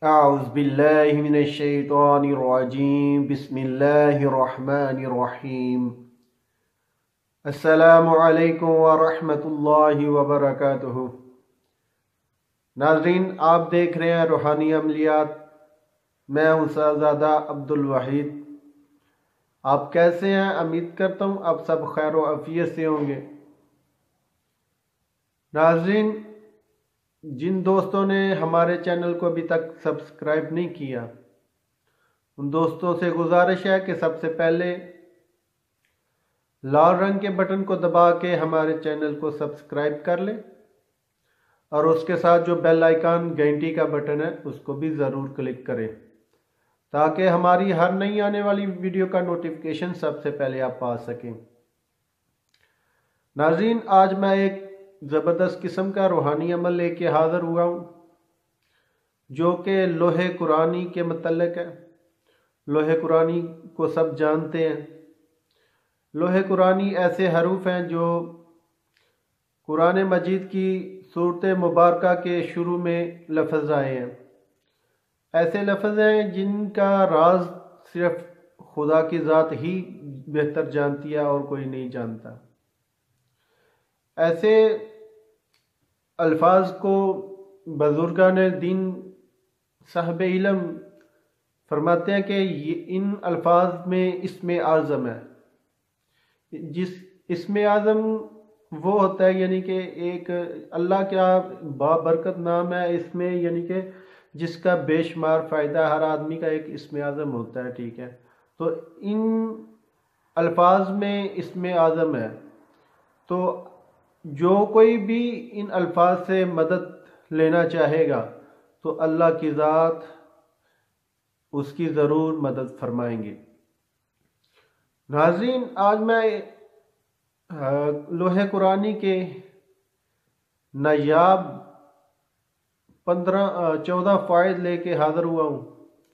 أعوذ بالله من الشيطان الرجيم بسم الله الرحمن الرحيم السلام علیکم ورحمۃ اللہ وبرکاتہ۔ ناظرین، آپ دیکھ رہے ہیں روحانی عملیات۔ میں ہوں صاحبزادہ عبدالوحید۔ آپ کیسے ہیں؟ امید کرتا ہوں آپ سب خیر و عافیت سے ہوں گے۔ ناظرین، جن دوستوں نے ہمارے چینل کو ابھی تک سبسکرائب نہیں کیا، ان دوستوں سے گزارش ہے کہ سب سے پہلے لال رنگ کے بٹن کو دبا کے ہمارے چینل کو سبسکرائب کر لیں، اور اس کے ساتھ جو بیل آئیکن گھنٹی کا بٹن ہے اس کو بھی ضرور کلک کریں تاکہ ہماری ہر نئی آنے والی ویڈیو کا نوٹیفیکیشن سب سے پہلے آپ پا سکیں۔ ناظرین، آج میں ایک زبردست قسم کا روحانی عمل لے کے حاضر ہوا ہوں جو کہ لوح قرآنی کے متعلق ہے۔ لوح قرآنی کو سب جانتے ہیں۔ لوح قرآنی ایسے حروف ہیں جو قرآن مجید کی صورت مبارکہ کے شروع میں لفظ آئے ہیں۔ ایسے لفظ ہیں جن کا راز صرف خدا کی ذات ہی بہتر جانتی ہے اور کوئی نہیں جانتا۔ ایسے الفاظ کو بزرگان دین صاحب علم فرماتے ہیں کہ ان الفاظ میں اسم اعظم ہے۔ جس اسم اعظم وہ ہوتا ہے، یعنی کہ ایک اللہ کا بابرکت نام ہے اس میں، یعنی کہ جس کا بے شمار فائدہ ہر آدمی کا ایک اسم اعظم ہوتا ہے، ٹھیک ہے۔ تو ان الفاظ میں اسم اعظم ہے، تو جو کوئی بھی ان الفاظ سے مدد لینا چاہے گا تو اللہ کی ذات اس کی ضرور مدد فرمائیں گے۔ ناظرین، آج میں لوح قرآنی کے نایاب 14 فوائد لے کے حاضر ہوا ہوں۔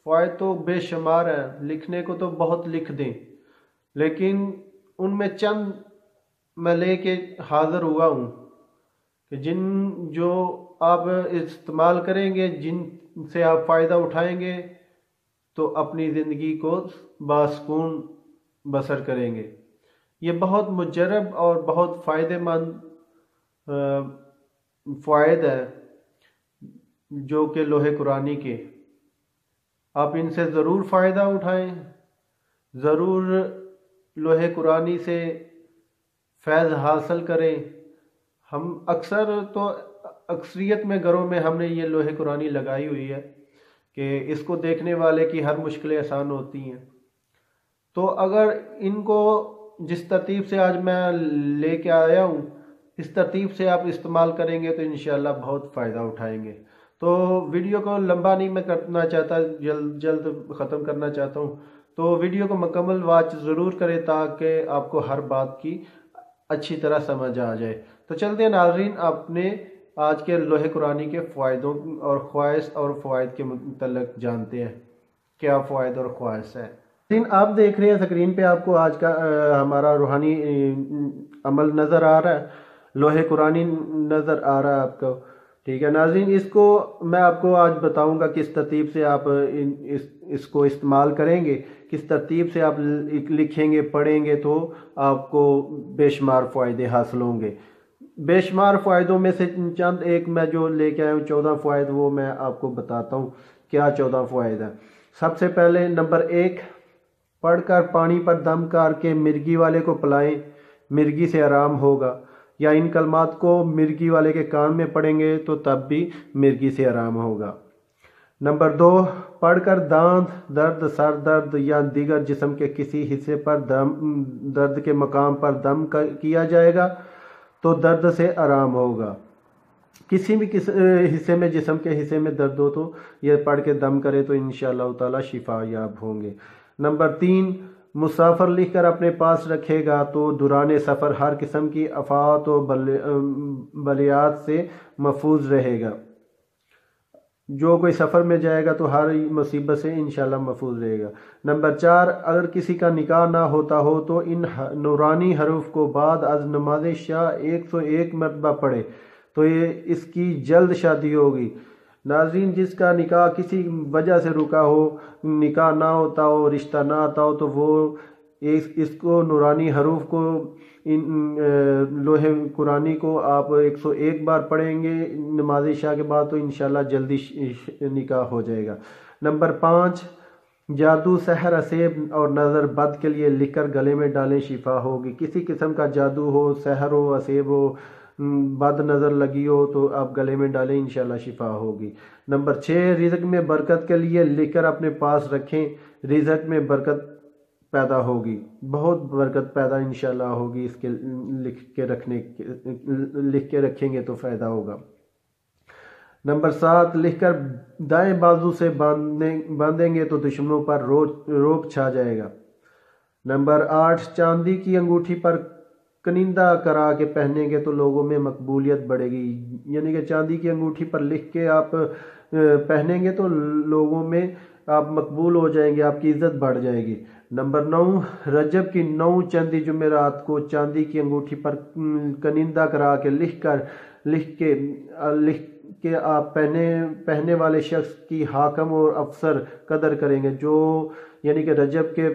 فوائد تو بے شمار ہیں، لکھنے کو تو بہت لکھ دیں، لیکن ان میں چند میں لے کے حاضر ہوا ہوں کہ جو آپ استعمال کریں گے، جن سے آپ فائدہ اٹھائیں گے تو اپنی زندگی کو باسکون بسر کریں گے۔ یہ بہت مجرب اور بہت فائدہ مند فوائد ہے جو کہ لوح قرآنی کے، آپ ان سے ضرور فائدہ اٹھائیں، ضرور لوح قرآنی سے فیض حاصل کریں۔ ہم اکثریت میں گھروں میں ہم نے یہ لوح قرآنی لگائی ہوئی ہے کہ اس کو دیکھنے والے کی ہر مشکلیں آسان ہوتی ہیں۔ تو اگر ان کو جس ترتیب سے آج میں لے کے آیا ہوں، اس ترتیب سے آپ استعمال کریں گے تو انشاءاللہ بہت فائدہ اٹھائیں گے۔ تو ویڈیو کو لمبا نہیں میں کرنا چاہتا، جلد ختم کرنا چاہتا ہوں، تو ویڈیو کو مکمل واچ ضرور کریں تاکہ آپ کو ہر بات کی اچھی طرح سمجھ آ جائے۔ تو چلتے ہیں ناظرین، اپنے آج کے لوح قرآنی کے فوائدوں اور خواص اور فوائد کے متعلق جانتے ہیں کیا فوائد اور خواص ہے۔ آپ دیکھ رہے ہیں اسکرین پہ، آپ کو آج کا ہمارا روحانی عمل نظر آ رہا ہے، لوح قرآنی نظر آ رہا ہے آپ کو، ٹھیک ہے ناظرین۔ اس کو میں آپ کو آج بتاؤں گا کس ترتیب سے آپ اس کو استعمال کریں گے، کس ترتیب سے آپ لکھیں گے، پڑھیں گے تو آپ کو بے شمار فائدے حاصل ہوں گے۔ بے شمار فائدوں میں سے چند ایک میں جو لے کے آیا ہوں 14 فوائد، وہ میں آپ کو بتاتا ہوں کیا 14 فوائد ہیں۔ سب سے پہلے نمبر 1، پڑھ کر پانی پر دم کر کے مرگی والے کو پلائیں، مرگی سے آرام ہوگا، یا ان کلمات کو مرگی والے کے کان میں پڑھیں گے تو تب بھی مرگی سے آرام ہوگا۔ نمبر 2، پڑھ کر دانت درد، سر درد یا دیگر جسم کے کسی حصے پر درد کے مقام پر دم کیا جائے گا تو درد سے آرام ہوگا۔ کسی بھی حصے میں، جسم کے حصے میں درد ہو تو یہ پڑھ کے دم کرے تو انشاءاللہ تعالی شفا یاب ہوں گے۔ نمبر 3، مسافر لکھ کر اپنے پاس رکھے گا تو دوران سفر ہر قسم کی آفات و بلیات سے محفوظ رہے گا۔ جو کوئی سفر میں جائے گا تو ہر مصیبت سے انشاءاللہ محفوظ رہے گا۔ نمبر 4، اگر کسی کا نکاح نہ ہوتا ہو تو ان نورانی حروف کو بعد از نماز شاہ 101 مرتبہ پڑھے تو یہ اس کی جلد شادی ہوگی۔ ناظرین، جس کا نکاح کسی وجہ سے رکا ہو، نکاح نہ ہوتا ہو، رشتہ نہ آتا ہو، تو وہ اس کو نورانی حروف کو، لوح قرآنی کو آپ 101 بار پڑھیں گے نماز عشاء کے بعد، تو انشاءاللہ جلدی نکاح ہو جائے گا۔ نمبر 5، جادو، سحر، اسیب اور نظر بد کے لیے لکھ کر گلے میں ڈالیں، شفا ہوگی۔ کسی قسم کا جادو ہو، سحر ہو، اسیب ہو، بد نظر لگی ہو، تو آپ گلے میں ڈالیں، انشاءاللہ شفا ہوگی۔ نمبر 6، رزق میں برکت کے لیے لکھ کر اپنے پاس رکھیں، رزق میں برکت پیدا ہوگی، بہت برکت پیدا انشاءاللہ ہوگی، اس کے لکھ کے رکھیں گے تو فائدہ ہوگا۔ نمبر 7، لکھ کر دائیں بازو سے باندھیں گے تو دشمنوں پر روب چھا جائے گا۔ نمبر 8، چاندی کی انگوٹھی پر کنندہ کرا کے پہنیں گے تو لوگوں میں مقبولیت بڑھے گی، یعنی کہ چاندی کی انگوٹھی پر لکھ کے آپ پہنیں گے تو لوگوں میں آپ مقبول ہو جائیں گے، آپ کی عزت بڑھ جائے گی۔ نمبر 9، رجب کی 9 چندی جمعرات کو چاندی کی انگوٹھی پر کنندہ کرا کے لکھ کے آپ پہنے والے شخص کی حاکم اور افسر قدر کریں گے، جو یعنی کہ رجب کے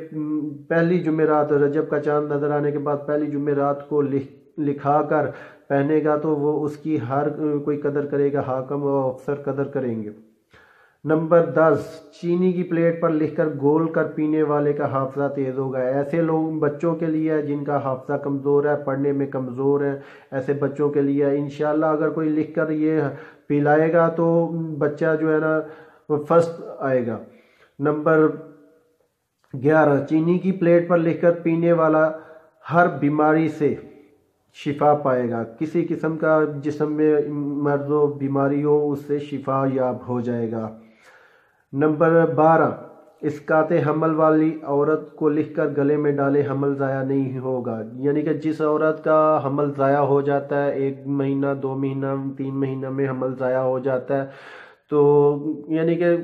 پہلی جمعرات، رجب کا چاند نظر آنے کے بعد پہلی جمعرات کو لکھا کر پہنے گا تو وہ اس کی ہر کوئی قدر کرے گا، حاکم اور افسر قدر کریں گے۔ نمبر 10، چینی کی پلیٹ پر لکھ کر گول کر پینے والے کا حافظہ تیز ہوگا۔ ایسے لوگ بچوں کے لیے ہے جن کا حافظہ کمزور ہے، پڑھنے میں کمزور ہے، ایسے بچوں کے لیے انشاءاللہ اگر کوئی لکھ کر یہ پلائے گا تو بچہ جو ہے نا فرسٹ آئے گا۔ نمبر 11، چینی کی پلیٹ پر لکھ کر پینے والا ہر بیماری سے شفا پائے گا، کسی قسم کا جسم میں مرض و بیماری ہو اس سے شفا یاب ہو جائے گا۔ نمبر 12، اسقاط حمل والی عورت کو لکھ کر گلے میں ڈالے، حمل ضائع نہیں ہوگا، یعنی کہ جس عورت کا حمل ضائع ہو جاتا ہے، 1 مہینہ 2 مہینہ 3 مہینہ میں حمل ضائع ہو جاتا ہے، تو یعنی کہ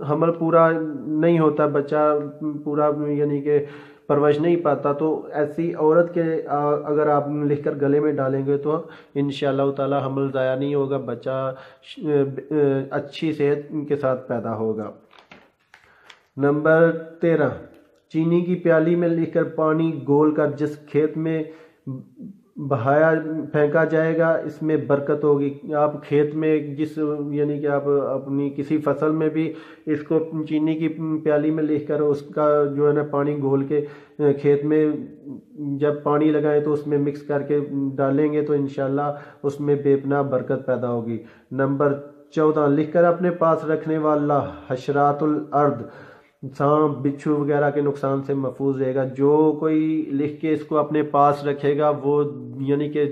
حمل پورا نہیں ہوتا، بچہ پورا یعنی کہ پرورش نہیں پاتا، تو ایسی عورت کے اگر آپ لکھ کر گلے میں ڈالیں گے تو انشاءاللہ تعالی حمل ضائع نہیں ہوگا، بچہ اچھی صحت کے ساتھ پیدا ہوگا۔ نمبر 13، چینی کی پیالی میں لکھ کر پانی گول کر جس کھیت میں پھینکا جائے گا اس میں برکت ہوگی۔ آپ کھیت میں یعنی کہ آپ اپنی کسی فصل میں بھی اس کو چینی کی پیالی میں لکھ کر اس کا جو ہے نا پانی گھول کے کھیت میں جب پانی لگائیں تو اس میں مکس کر کے ڈالیں گے تو انشاءاللہ اس میں بے پناہ برکت پیدا ہوگی۔ نمبر 14، لکھ کر اپنے پاس رکھنے والا حشرات الارض، سانپ بچھو وغیرہ کے نقصان سے محفوظ رہے گا۔ جو کوئی لکھ کے اس کو اپنے پاس رکھے گا وہ یعنی کہ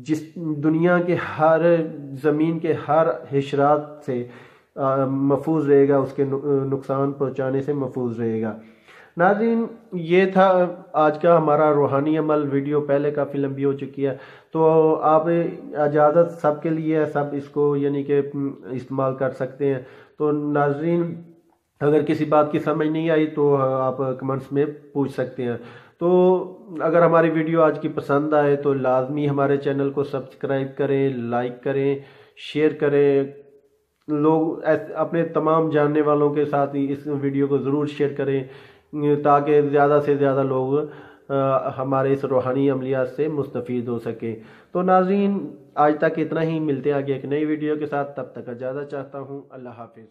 جس دنیا کے زمین کے ہر حشرات سے محفوظ رہے گا، اس کے نقصان پہنچانے سے محفوظ رہے گا۔ ناظرین، یہ تھا آج کا ہمارا روحانی عمل۔ ویڈیو پہلے کافی لمبی ہو چکی ہے، تو آپ اجازت سب کے لیے ہے، سب اس کو یعنی کہ استعمال کر سکتے ہیں۔ تو ناظرین، اگر کسی بات کی سمجھ نہیں آئی تو آپ کمنٹس میں پوچھ سکتے ہیں۔ تو اگر ہماری ویڈیو آج کی پسند آئے تو لازمی ہمارے چینل کو سبسکرائب کریں، لائک کریں، شیئر کریں، لوگ اپنے تمام جاننے والوں کے ساتھ اس ویڈیو کو ضرور شیئر کریں تاکہ زیادہ سے زیادہ لوگ ہمارے اس روحانی عملیات سے مستفید ہو سکیں۔ تو ناظرین، آج تک اتنا ہی، ملتے ہیں آگے ایک نئی ویڈیو کے ساتھ، تب تک اجازت چاہتا ہوں، اللہ حافظ۔